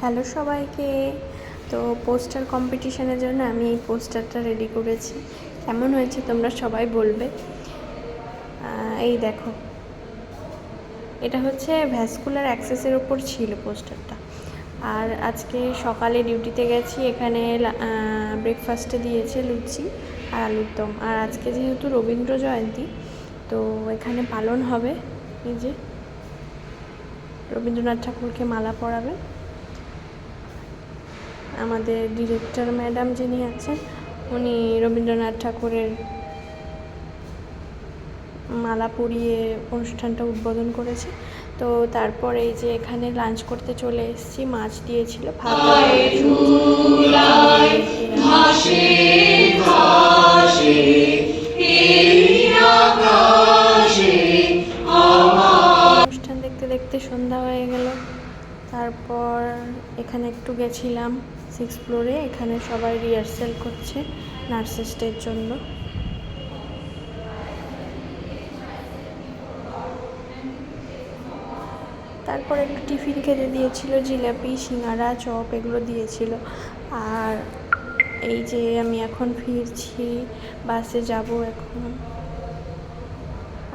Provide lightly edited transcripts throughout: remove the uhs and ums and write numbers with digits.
Hello সবাইকে। তো poster কম্পিটিশনের জন্য আমি এই পোস্টারটা রেডি করেছি। কেমন হয়েছে তোমরা সবাই বলবে। এই দেখো, এটা হচ্ছে ভ্যাসকুলার অ্যাক্সেসের ওপর ছিল পোস্টারটা। আর আজকে সকালে ডিউটিতে গেছি, এখানে ব্রেকফাস্টে দিয়েছে লুচি আর আলুর দম। আর আজকে যেহেতু রবীন্দ্র জয়ন্তী, তো এখানে পালন হবে। এই যে রবীন্দ্রনাথ ঠাকুরকে মালা পরাবে আমাদের ডিরেক্টর ম্যাডাম যিনি আছেন, উনি রবীন্দ্রনাথ ঠাকুরের মালা পরিয়ে অনুষ্ঠানটা উদ্বোধন করেছে। তো তারপর এই যে এখানে লাঞ্চ করতে চলে এসেছি। মাছ দিয়েছিল, ভাত, অনুষ্ঠান দেখতে দেখতে সন্ধ্যা হয়ে গেল। তারপর এখানে একটু গেছিলাম 6th ফ্লোরে, এখানে সবাই রিহার্সেল করছে নার্সেস ডের জন্য। তারপর একটু টিফিন খেতে দিয়েছিল, জিলাপি, সিঙ্গারা, চপ এগুলো দিয়েছিল। আর এই যে আমি এখন ফিরছি, বাসে যাব এখন।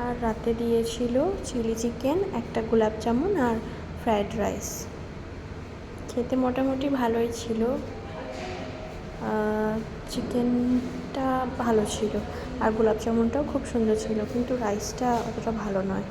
আর রাতে দিয়েছিল চিলি চিকেন, একটা গোলাপ জামুন আর ফ্রায়েড রাইস। খেতে মোটামুটি ভালোই ছিল, চিকেনটা ভালো ছিল আর গোলাপ জামুনটাও খুব সুন্দর ছিল, কিন্তু রাইসটা অতটা ভালো নয়।